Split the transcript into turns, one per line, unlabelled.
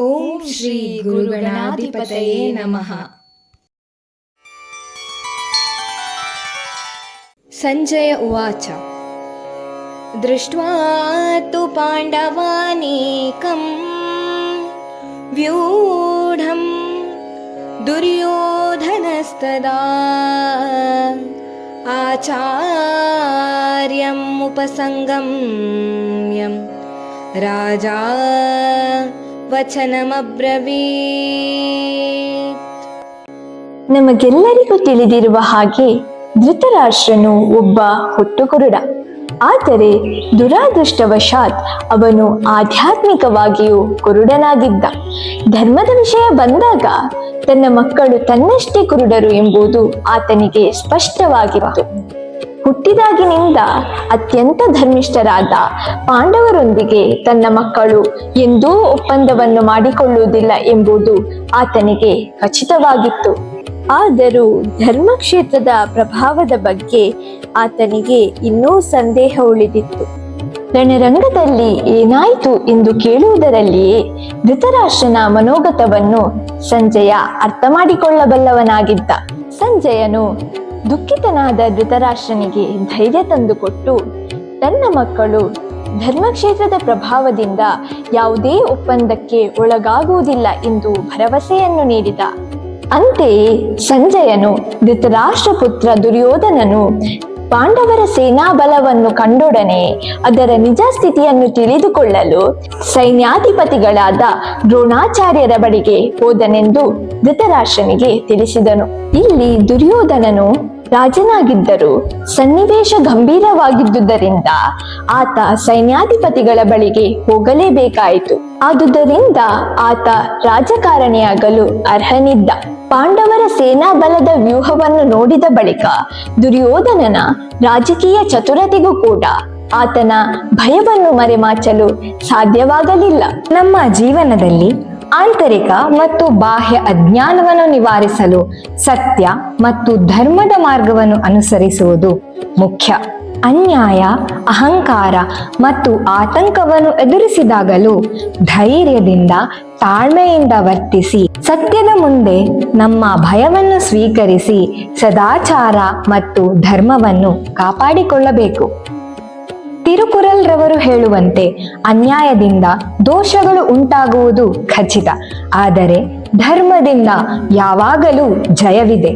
ಓಂ ಶ್ರೀ ಗುರುಗಣಾಧಿಪತಯೇ ನಮಃ. ಸಂಜಯ ಉವಾಚ ದೃಷ್ಟ್ವಾ ತು ಪಾಂಡವಾನೇಕಂ ವ್ಯೂಢಂ ದುರ್ಯೋಧನಸ್ತದಾ ಆಚಾರ್ಯಂ ಉಪಸಂಗಮ್ಯಂ ರಾಜಾ ವಚನಮಬ್ರವೀತ್.
ನಮಗೆಲ್ಲರಿಗೂ ತಿಳಿದಿರುವ ಹಾಗೆ ಧೃತರಾಷ್ಟ್ರನು ಒಬ್ಬ ಹುಟ್ಟುಕುರುಡ. ಆದರೆ ದುರಾದೃಷ್ಟವಶಾತ್ ಅವನು ಆಧ್ಯಾತ್ಮಿಕವಾಗಿಯೂ ಕುರುಡನಾಗಿದ್ದ. ಧರ್ಮದ ವಿಷಯ ಬಂದಾಗ ತನ್ನ ಮಕ್ಕಳು ತನ್ನಷ್ಟೇ ಕುರುಡರು ಎಂಬುದು ಆತನಿಗೆ ಸ್ಪಷ್ಟವಾಗಿತ್ತು. ಹುಟ್ಟಿದಾಗಿನಿಂದ ಅತ್ಯಂತ ಧರ್ಮಿಷ್ಠರಾದ ಪಾಂಡವರೊಂದಿಗೆ ತನ್ನ ಮಕ್ಕಳು ಎಂದೂ ಒಪ್ಪಂದವನ್ನು ಮಾಡಿಕೊಳ್ಳುವುದಿಲ್ಲ ಎಂಬುದು ಆತನಿಗೆ ಖಚಿತವಾಗಿತ್ತು. ಆದರೂ ಧರ್ಮಕ್ಷೇತ್ರದ ಪ್ರಭಾವದ ಬಗ್ಗೆ ಆತನಿಗೆ ಇನ್ನೂ ಸಂದೇಹ ಉಳಿದಿತ್ತು. ರಣರಂಗದಲ್ಲಿ ಏನಾಯಿತು ಎಂದು ಕೇಳುವುದರಲ್ಲಿಯೇ ಧೃತರಾಷ್ಟ್ರನ ಮನೋಗತವನ್ನು ಸಂಜಯ ಅರ್ಥ ಮಾಡಿಕೊಳ್ಳಬಲ್ಲವನಾಗಿದ್ದ. ಸಂಜಯನು ದುಃಖಿತನಾದ ಧೃತರಾಷ್ಟ್ರನಿಗೆ ಧೈರ್ಯ ತಂದುಕೊಟ್ಟು ತನ್ನ ಮಕ್ಕಳು ಧರ್ಮಕ್ಷೇತ್ರದ ಪ್ರಭಾವದಿಂದ ಯಾವುದೇ ಒಪ್ಪಂದಕ್ಕೆ ಒಳಗಾಗುವುದಿಲ್ಲ ಎಂದು ಭರವಸೆಯನ್ನು ನೀಡಿದ. ಅಂತೆಯೇ ಸಂಜಯನು ಧೃತರಾಷ್ಟ್ರ ಪುತ್ರ ದುರ್ಯೋಧನನು ಪಾಂಡವರ ಸೇನಾ ಬಲವನ್ನು ಕಂಡೊಡನೆ ಅದರ ನಿಜ ಸ್ಥಿತಿಯನ್ನು ತಿಳಿದುಕೊಳ್ಳಲು ಸೈನ್ಯಾಧಿಪತಿಗಳಾದ ದ್ರೋಣಾಚಾರ್ಯರ ಬಳಿಗೆ ಹೋದನೆಂದು ಧೃತರಾಷ್ಟ್ರನಿಗೆ ತಿಳಿಸಿದನು. ಇಲ್ಲಿ ದುರ್ಯೋಧನನು ರಾಜನಾಗಿದ್ದರೂ ಸನ್ನಿವೇಶ ಗಂಭೀರವಾಗಿದ್ದುದರಿಂದ ಆತ ಸೈನ್ಯಾಧಿಪತಿಗಳ ಬಳಿಗೆ ಹೋಗಲೇಬೇಕಾಯಿತು. ಆದುದರಿಂದ ಆತ ರಾಜಕಾರಣಿಯಾಗಲು ಅರ್ಹನಿದ್ದ. ಪಾಂಡವರ ಸೇನಾ ಬಲದ ವ್ಯೂಹವನ್ನು ನೋಡಿದ ಬಳಿಕ ದುರ್ಯೋಧನನ ರಾಜಕೀಯ ಚತುರತೆಗೂ ಕೂಡ ಆತನ ಭಯವನ್ನು ಮರೆಮಾಚಲು ಸಾಧ್ಯವಾಗಲಿಲ್ಲ.
ನಮ್ಮ ಜೀವನದಲ್ಲಿ ಆಂತರಿಕ ಮತ್ತು ಬಾಹ್ಯ ಅಜ್ಞಾನವನ್ನು ನಿವಾರಿಸಲು ಸತ್ಯ ಮತ್ತು ಧರ್ಮದ ಮಾರ್ಗವನ್ನು ಅನುಸರಿಸುವುದು ಮುಖ್ಯ. ಅನ್ಯಾಯ, ಅಹಂಕಾರ ಮತ್ತು ಆತಂಕವನ್ನು ಎದುರಿಸಿದಾಗಲೂ ಧೈರ್ಯದಿಂದ ತಾಳ್ಮೆಯಿಂದ ವರ್ತಿಸಿ ಸತ್ಯದ ಮುಂದೆ ನಮ್ಮ ಭಯವನ್ನು ಸ್ವೀಕರಿಸಿ ಸದಾಚಾರ ಮತ್ತು ಧರ್ಮವನ್ನು ಕಾಪಾಡಿಕೊಳ್ಳಬೇಕು. ತಿರುಕುರಲ್ ರವರು ಹೇಳುವಂತೆ ಅನ್ಯಾಯದಿಂದ ದೋಷಗಳು ಉಂಟಾಗುವುದು ಖಚಿತ, ಆದರೆ ಧರ್ಮದಿಂದ ಯಾವಾಗಲೂ ಜಯವಿದೆ.